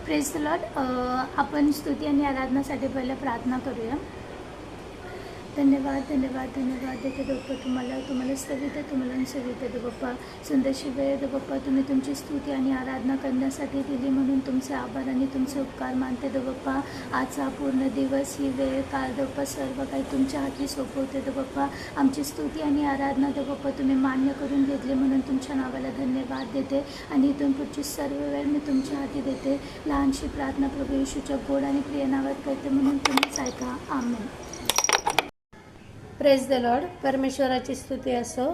Praise the Lord. आपण स्तुती आणि आराधनासाठी पहिलं प्रार्थना करूया. धन्यवाद धन्यवाद धन्यवाद देते बाप्पा, तुम्हाला स्तवित तुम्हाला सवित दे बाप्पा. सुंदरशी वेळ दे बाप्पा, तुम्ही तुमची स्तुती आणि आराधना करण्यासाठी दिली म्हणून तुमचे आभार आणि तुमचे उपकार मानते दे बाप्पा. आजचा पूर्ण दिवस ही वेळ काळ दे बाप्पा, सर्व काही तुमच्या हाती सोपवते दे बाप्पा. आमची स्तुती आणि आराधना दे बाप्पा तुम्ही मान्य करून घेतले म्हणून तुमच्या नावाला धन्यवाद देते आणि इथून पुढची सर्व वेळ मी तुमच्या हाती देते. लहानशी प्रार्थना प्रभू येशूच्या गोड आणि प्रिय नावात करते म्हणून तुम्हीच ऐका. आमेन. Praise the Lord. परमेश्वराची स्तुती असो.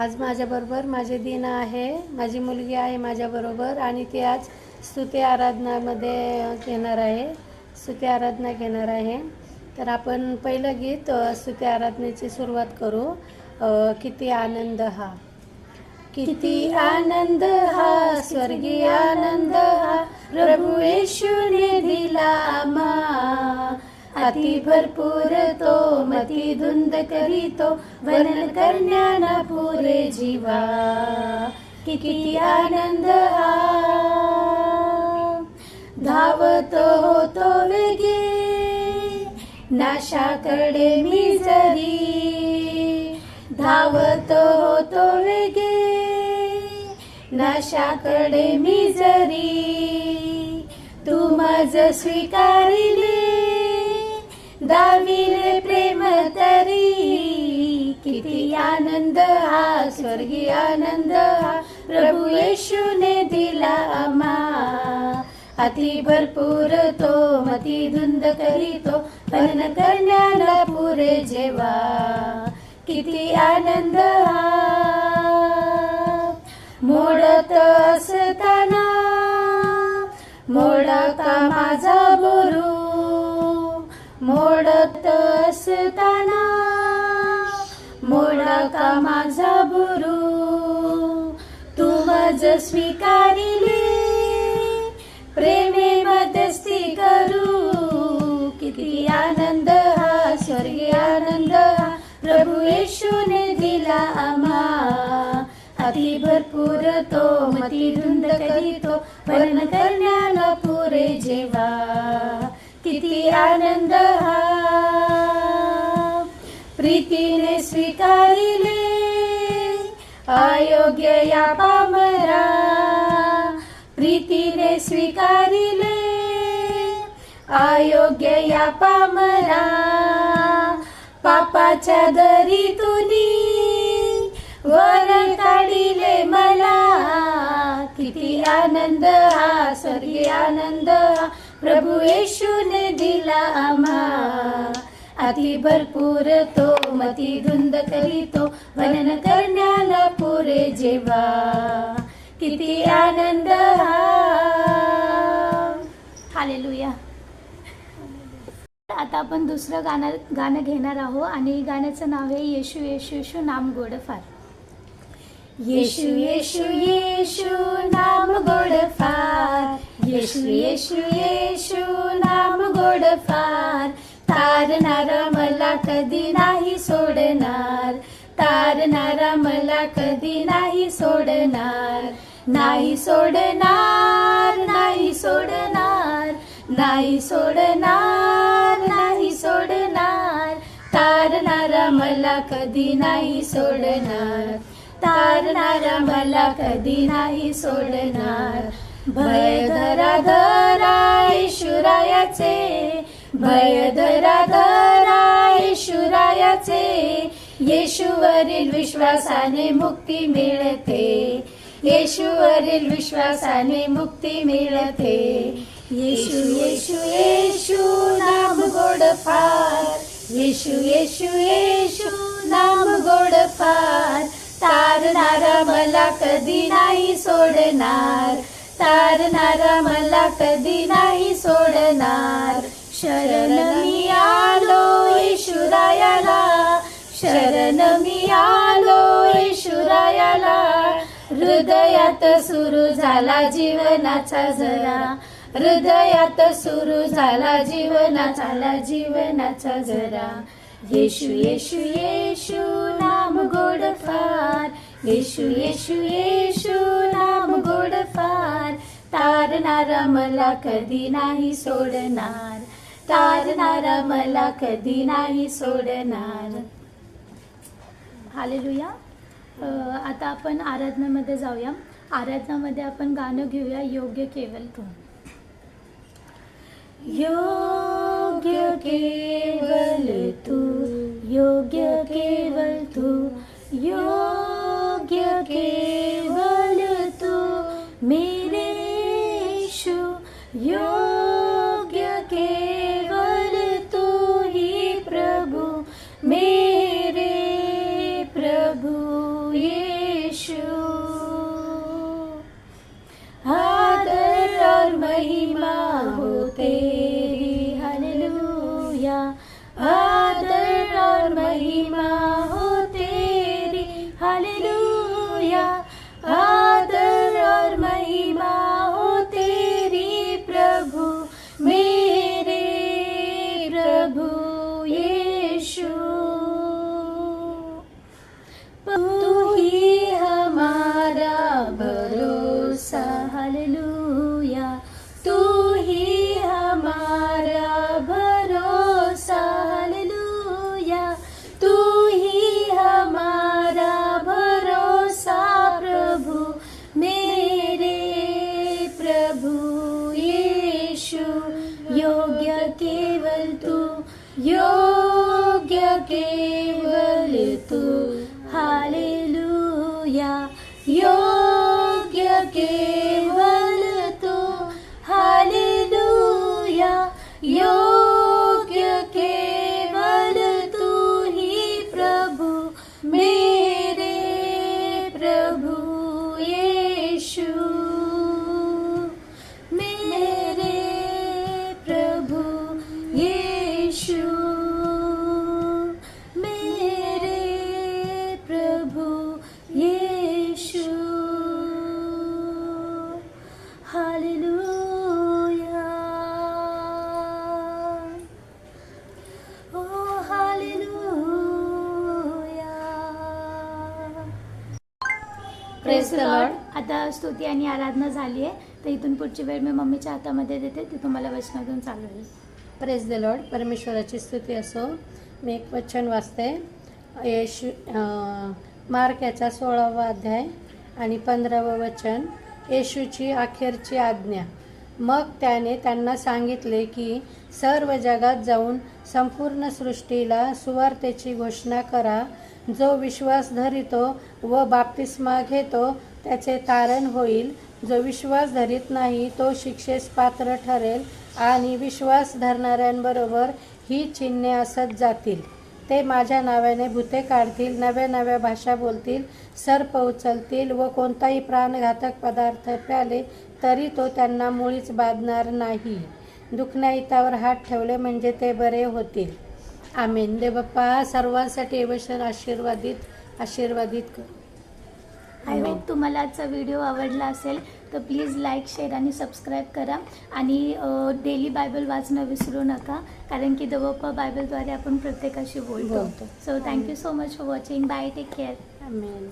आज माझ्याबरोबर माझे दीना आहे, माझी मुलगी आहे माझ्याबरोबर आणि ती आज स्तुती आराधनामध्ये स्तुती आराधना घेणार आहे. तर आपण पहिलं गीत स्तुती आराधनेची सुरुवात करू. किती आनंद हा, किती आनंद हा, स्वर्गीय आनंद हा, प्रभू येशूने दिला आम्हा. अति भरपूर तो, मती धुंद करीतो, वर्णन करण्याना पुरे जीवा. किती आनंद हा, धावतो होतो वेगे, नाशाकडे मी जरी. धावतो होतो वेगे, नाशाकडे मी जरी. तू माझ स्वीकारिले, दाविले प्रेम तरी. किती आनंद हा, स्वर्गीय आनंद हा, प्रभू येशूने दिला आम्हा. अति भरपूर तो, मती धुंद करीतो, वर्णन करण्याला पुरे जेवा. किती आनंद हा, मोडत असताना मोडा का माझा बोरू. मोडत असताना मोडा का माझा बुरू. तू मज स्वीकारिले, प्रेमे मध्यस्थी करू. किती आनंद हा, स्वर्गीय आनंद हा, प्रभू येशूने दिला आम्हा. अति भरपूर तो, मती धुंद करीतो, वर्णन करण्याला पुरे जेवा. किती आनंद हा, प्रीतीने स्वीकारिले, अयोग्य या पामरा. प्रीतीने स्वीकारिले, अयोग्य या पामरा. पापाच्या दरीतुनी वर काढिले मला. किती आनंद हा, स्वर्गीय आनंद हा, प्रभू येशूने दिला आम्हा. अति भरपूर तो, मती धुंद करीतो, वर्णन करण्याला पुरे जेवा. किती आनंद हा. हालेलुया. आता आपण दुसरं गाणं घेणार आहोत आणि गाण्याचं नाव आहे येशू येशू येशू नाम गोड फार. येशू येशू येशू नाम गोड फार, येशू येशू येशू नाम गोड फार. तारणारा मला कधी नाही सोडणार, तारणारा मला कधी नाही सोडणार. नाही सोडणार, नाही सोडणार, नाही सोडणार, नाही सोडणार. तारणारा मला कधी नाही सोडणार, तारणारा मला कधी नाही सोडणार. भय धरा धरा येशूरायाचे, भय धरा धरा येशूरायाचे. येशूवरील विश्वासाने मुक्ती मिळते, येशूवरील विश्वासाने मुक्ती मिळते. येशू येशू येशू नाम गोड फार, येशू येशू येशू नाम गोड फार. तारणारा मला कधी नाही सोडणार, तारणारा मला कधी नाही सोडणार. शरण मी आलो येशूरायाला, शरण मी आलो येशूरायाला. हृदयात सुरू झाला जीवनाचा झरा, हृदयात सुरू झाला जीवनाचा झरा. येशू येशू येशू नाम गोड फार, येशू येशू येशू नाम गोड फार. तारणारा मला कधी नाही सोडणार, तारणारा मला कधी नाही सोडणार. हालेलुया. आता आपण आराधनामध्ये जाऊया. आराधनामध्ये आपण गाणं घेऊया, योग्य केवल तू. योग्य केवल तू, योग्य केवल तू, योग्य केवल तू मेरे यीशु, योग्य केवल तू ही प्रभु, मेरे प्रभु यीशु. आदर और महिमा हो तेरी, हालेलुया. आदर और महिमा हो तेरी, हालेलुया. आदर और महिमा हो तेरी प्रभु, मेरे प्रभु यीशु. तू ही हमारा भरोसा, हालेलुया. तू ही हमारा भरोसा, हालेलुया. तू ही हमारा भरोसा प्रभु, मेरे प्रभु यीशु. योग्य केवल तू, योग्य केवल तू, हालेलुया. योग्य केवल तू, हालेलुया. योग्य केवल तू ही प्रभु, मेरे प्रभु यीशु, मेरे प्रभु यीशु, मेरे प्रभु यीशु. हालेलुया. ओ हालेलुया. Praise the Lord. आता स्तुती आणि आराधना झाली आहे, तर इथून पुढची वेळ मी मम्मीच्या हातामध्ये देते, ती तुम्हाला वचनातून चालू होईल. Praise the Lord. परमेश्वराची स्तुती असो. मी एक वचन वाचते. येशू मार्क याचा 16वा अध्याय आणि 15वं वचन. येशूची अखेरची आज्ञा. मग त्याने त्यांना सांगितले की सर्व जगात जाऊन संपूर्ण सृष्टीला सुवार्तेची घोषणा करा. जो विश्वास धरितो व बाप्तिस्मा घेतो त्याचे तारण होईल. जो विश्वास धरीत नाही तो शिक्षेस पात्र ठरेल. आणि विश्वास धरणाऱ्यांबरोबर ही चिन्हे असत जातील. ते माझ्या नावाने भूते काढतील, नव्या नव्या भाषा बोलतील, सर्प उचलतील व कोणताही प्राणघातक पदार्थ प्याले तरी तो त्यांना मुळीच बाधणार नाही. दुखण्याइतावर हात ठेवले म्हणजे ते बरे होतील. आमेन. देव बाप्पा सर्वांसाठी हे वचन आशीर्वादित कर. आय होप तुम्हाला आजचा व्हिडिओ आवडला असेल, तर प्लीज लाईक, शेअर आणि सबस्क्राईब करा. आणि डेली बायबल वाचणं विसरू नका, कारण की देवप्पा बायबलद्वारे आपण प्रत्येकाशी बोलतो. So thank you so much for watching. Bye. Take care. Amen.